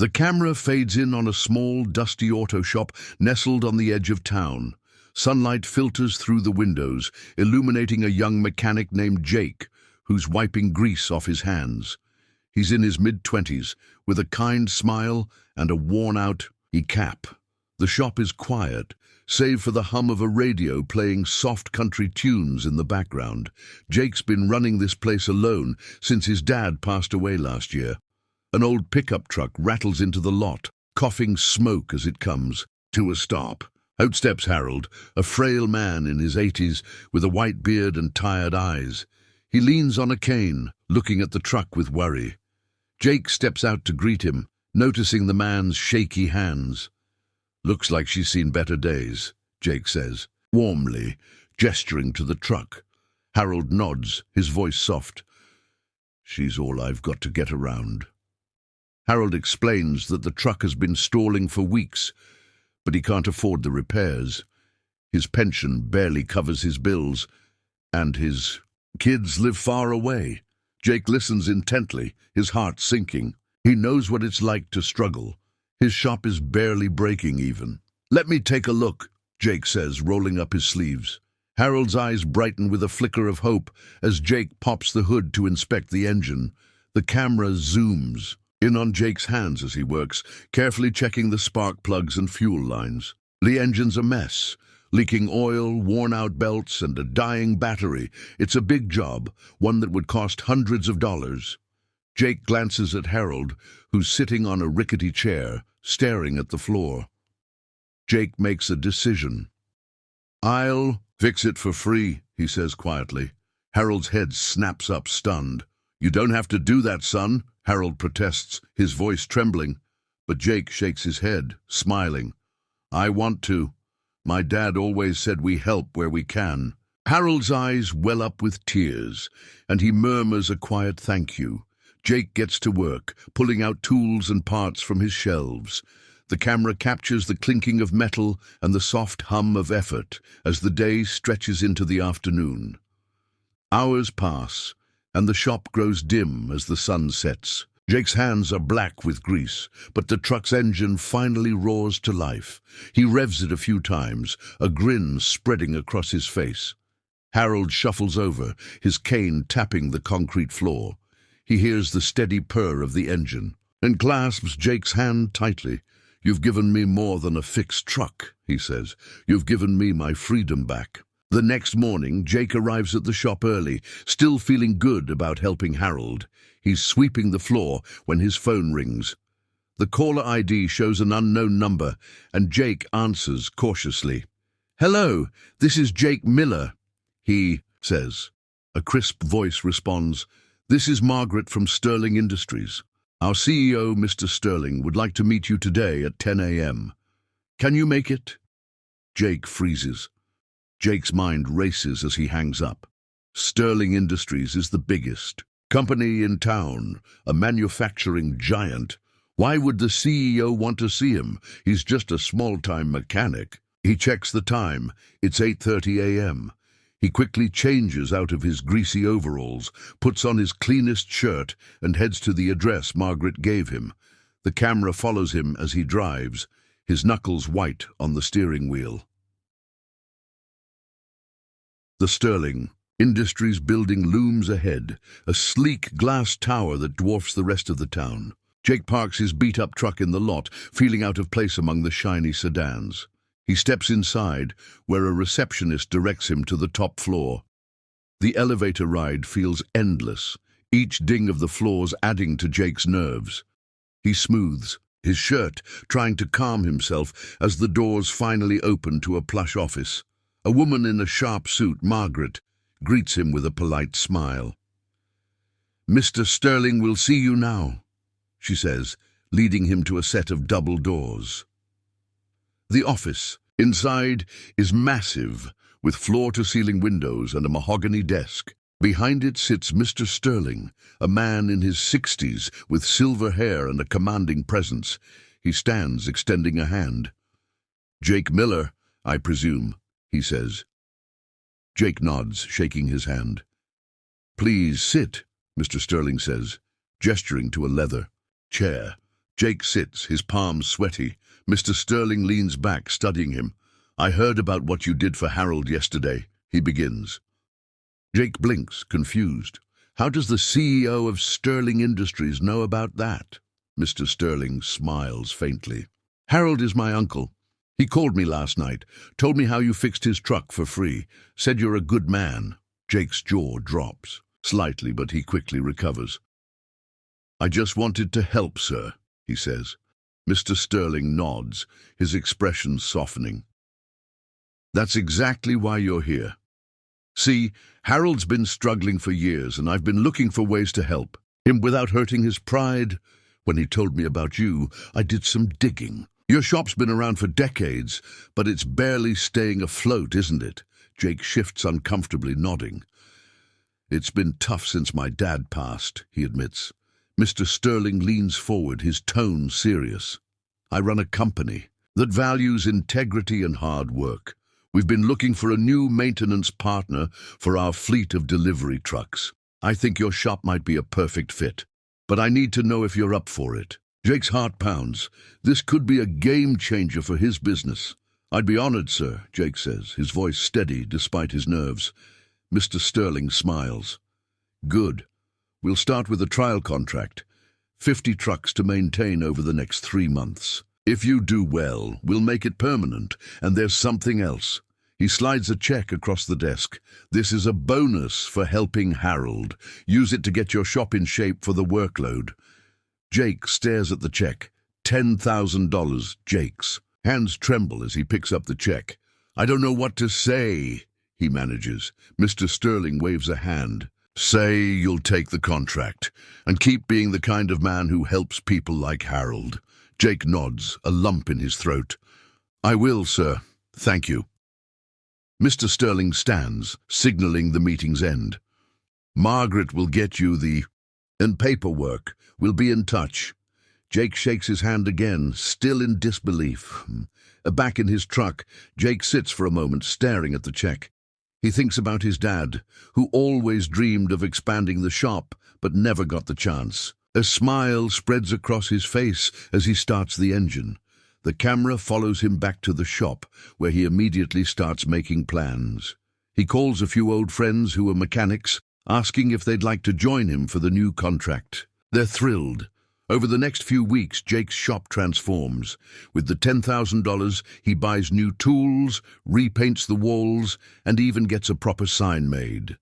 The camera fades in on a small, dusty auto shop nestled on the edge of town. Sunlight filters through the windows, illuminating a young mechanic named Jake, who's wiping grease off his hands. He's in his mid-20s, with a kind smile and a worn-out cap. The shop is quiet, save for the hum of a radio playing soft country tunes in the background. Jake's been running this place alone since his dad passed away last year. An old pickup truck rattles into the lot, coughing smoke as it comes to a stop. Out steps Harold, a frail man in his 80s with a white beard and tired eyes. He leans on a cane, looking at the truck with worry. Jake steps out to greet him, noticing the man's shaky hands. "Looks like she's seen better days," Jake says, warmly, gesturing to the truck. Harold nods, his voice soft. "She's all I've got to get around." Harold explains that the truck has been stalling for weeks, but he can't afford the repairs. His pension barely covers his bills, and his kids live far away. Jake listens intently, his heart sinking. He knows what it's like to struggle. His shop is barely breaking even. "Let me take a look," Jake says, rolling up his sleeves. Harold's eyes brighten with a flicker of hope as Jake pops the hood to inspect the engine. The camera zooms in on Jake's hands as he works, carefully checking the spark plugs and fuel lines. The engine's a mess, leaking oil, worn-out belts, and a dying battery. It's a big job, one that would cost hundreds of dollars. Jake glances at Harold, who's sitting on a rickety chair, staring at the floor. Jake makes a decision. "I'll fix it for free," he says quietly. Harold's head snaps up, stunned. "You don't have to do that, son," Harold protests, his voice trembling. But Jake shakes his head, smiling. "I want to. My dad always said we help where we can." Harold's eyes well up with tears, and he murmurs a quiet thank you. Jake gets to work, pulling out tools and parts from his shelves. The camera captures the clinking of metal and the soft hum of effort as the day stretches into the afternoon. Hours pass, and the shop grows dim as the sun sets. Jake's hands are black with grease, but the truck's engine finally roars to life. He revs it a few times, a grin spreading across his face. Harold shuffles over, his cane tapping the concrete floor. He hears the steady purr of the engine and clasps Jake's hand tightly. "You've given me more than a fixed truck," he says. "You've given me my freedom back." The next morning, Jake arrives at the shop early, still feeling good about helping Harold. He's sweeping the floor when his phone rings. The caller ID shows an unknown number, and Jake answers cautiously. "Hello, this is Jake Miller," he says. A crisp voice responds, "This is Margaret from Sterling Industries. Our CEO, Mr. Sterling, would like to meet you today at 10 a.m. Can you make it?" Jake freezes. Jake's mind races as he hangs up. Sterling Industries is the biggest company in town, a manufacturing giant. Why would the CEO want to see him? He's just a small-time mechanic. He checks the time. It's 8:30 a.m. He quickly changes out of his greasy overalls, puts on his cleanest shirt, and heads to the address Margaret gave him. The camera follows him as he drives, his knuckles white on the steering wheel. The Sterling Industries building looms ahead, a sleek glass tower that dwarfs the rest of the town. Jake parks his beat-up truck in the lot, feeling out of place among the shiny sedans. He steps inside, where a receptionist directs him to the top floor. The elevator ride feels endless, each ding of the floors adding to Jake's nerves. He smooths his shirt, trying to calm himself as the doors finally open to a plush office. A woman in a sharp suit, Margaret, greets him with a polite smile. "Mr. Sterling will see you now," she says, leading him to a set of double doors. The office inside is massive, with floor-to-ceiling windows and a mahogany desk. Behind it sits Mr. Sterling, a man in his 60s with silver hair and a commanding presence. He stands, extending a hand. "Jake Miller, I presume," he says. Jake nods, shaking his hand. "Please sit," Mr. Sterling says, gesturing to a leather chair. Jake sits, his palms sweaty. Mr. Sterling leans back, studying him. "I heard about what you did for Harold yesterday," he begins. Jake blinks, confused. "How does the CEO of Sterling Industries know about that?" Mr. Sterling smiles faintly. "Harold is my uncle. He called me last night, told me how you fixed his truck for free, said you're a good man." Jake's jaw drops, slightly, but he quickly recovers. "I just wanted to help, sir," he says. Mr. Sterling nods, his expression softening. "That's exactly why you're here. See, Harold's been struggling for years, and I've been looking for ways to help him without hurting his pride. When he told me about you, I did some digging. Your shop's been around for decades, but it's barely staying afloat, isn't it?" Jake shifts uncomfortably, nodding. "It's been tough since my dad passed," he admits. Mr. Sterling leans forward, his tone serious. "I run a company that values integrity and hard work. We've been looking for a new maintenance partner for our fleet of delivery trucks. I think your shop might be a perfect fit, but I need to know if you're up for it." Jake's heart pounds. This could be a game changer for his business. "I'd be honored, sir," Jake says, his voice steady despite his nerves. Mr. Sterling smiles. "Good. We'll start with a trial contract. 50 trucks to maintain over the next 3 months. If you do well, we'll make it permanent, and there's something else." He slides a check across the desk. "This is a bonus for helping Harold. Use it to get your shop in shape for the workload." Jake stares at the check. $10,000, Jake's. Hands tremble as he picks up the check. "I don't know what to say," he manages. Mr. Sterling waves a hand. "Say you'll take the contract, and keep being the kind of man who helps people like Harold." Jake nods, a lump in his throat. "I will, sir. Thank you." Mr. Sterling stands, signaling the meeting's end. "Margaret will get you the paperwork. We'll be in touch." Jake shakes his hand again, still in disbelief. Back in his truck, Jake sits for a moment, staring at the check. He thinks about his dad, who always dreamed of expanding the shop, but never got the chance. A smile spreads across his face as he starts the engine. The camera follows him back to the shop, where he immediately starts making plans. He calls a few old friends who are mechanics, asking if they'd like to join him for the new contract. They're thrilled. Over the next few weeks, Jake's shop transforms. With the $10,000, he buys new tools, repaints the walls, and even gets a proper sign made.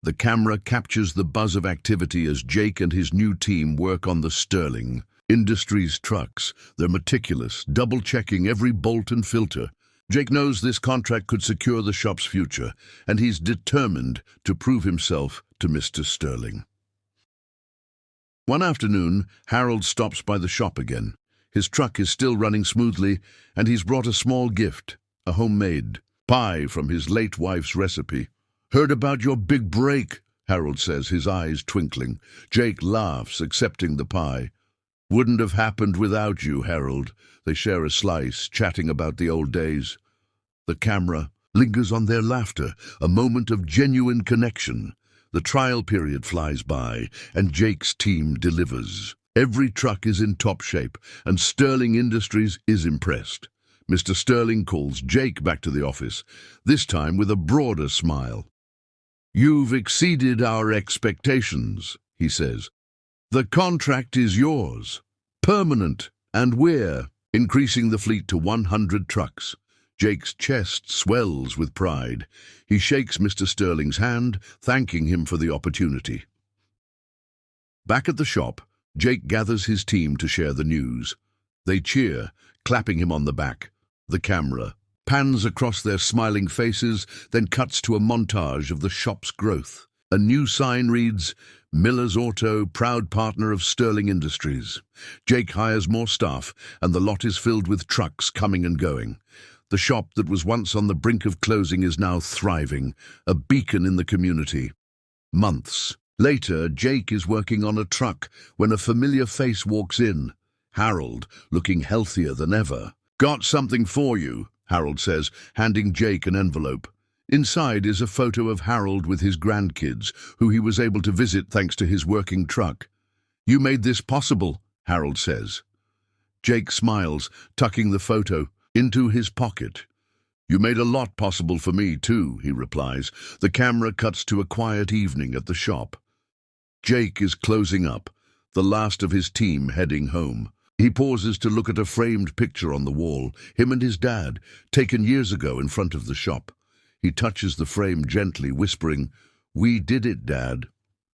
The camera captures the buzz of activity as Jake and his new team work on the Sterling Industries trucks. They're meticulous, double-checking every bolt and filter. Jake knows this contract could secure the shop's future, and he's determined to prove himself to Mr. Sterling. One afternoon, Harold stops by the shop again. His truck is still running smoothly, and he's brought a small gift, a homemade pie from his late wife's recipe. "Heard about your big break," Harold says, his eyes twinkling. Jake laughs, accepting the pie. "Wouldn't have happened without you, Harold." They share a slice, chatting about the old days. The camera lingers on their laughter, a moment of genuine connection. The trial period flies by, and Jake's team delivers. Every truck is in top shape, and Sterling Industries is impressed. Mr. Sterling calls Jake back to the office, this time with a broader smile. "You've exceeded our expectations," he says. "The contract is yours, permanent, and we're increasing the fleet to 100 trucks. Jake's chest swells with pride. He shakes Mr. Sterling's hand, thanking him for the opportunity. Back at the shop, Jake gathers his team to share the news. They cheer, clapping him on the back. The camera pans across their smiling faces, then cuts to a montage of the shop's growth. A new sign reads, "Miller's Auto, proud partner of Sterling Industries." Jake hires more staff, and the lot is filled with trucks coming and going. The shop that was once on the brink of closing is now thriving, a beacon in the community. Months later, Jake is working on a truck when a familiar face walks in. Harold, looking healthier than ever. "Got something for you," Harold says, handing Jake an envelope. Inside is a photo of Harold with his grandkids, who he was able to visit thanks to his working truck. "You made this possible," Harold says. Jake smiles, tucking the photo into his pocket. You made a lot possible for me, too, he replies. The camera cuts to a quiet evening at the shop. Jake is closing up, the last of his team heading home. He pauses to look at a framed picture on the wall, him and his dad, taken years ago in front of the shop. He touches the frame gently, whispering, "We did it, Dad."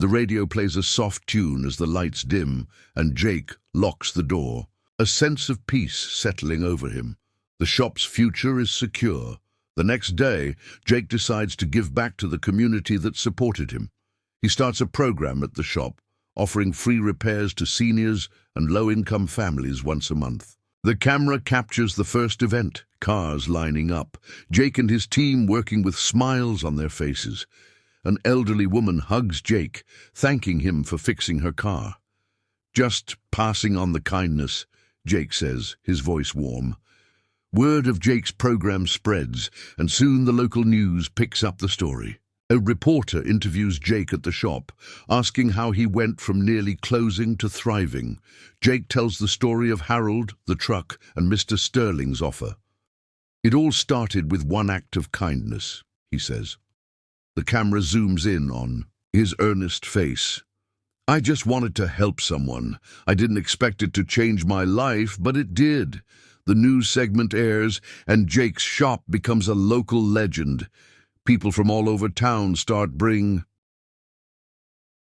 The radio plays a soft tune as the lights dim, and Jake locks the door, a sense of peace settling over him. The shop's future is secure. The next day, Jake decides to give back to the community that supported him. He starts a program at the shop, offering free repairs to seniors and low-income families once a month. The camera captures the first event, cars lining up, Jake and his team working with smiles on their faces. An elderly woman hugs Jake, thanking him for fixing her car. "Just passing on the kindness," Jake says, his voice warm. Word of Jake's program spreads, and soon the local news picks up the story. A reporter interviews Jake at the shop, asking how he went from nearly closing to thriving. Jake tells the story of Harold, the truck, and Mr. Sterling's offer. "It all started with one act of kindness," he says. The camera zooms in on his earnest face. "I just wanted to help someone. I didn't expect it to change my life, but it did." The news segment airs, and Jake's shop becomes a local legend. People from all over town start bring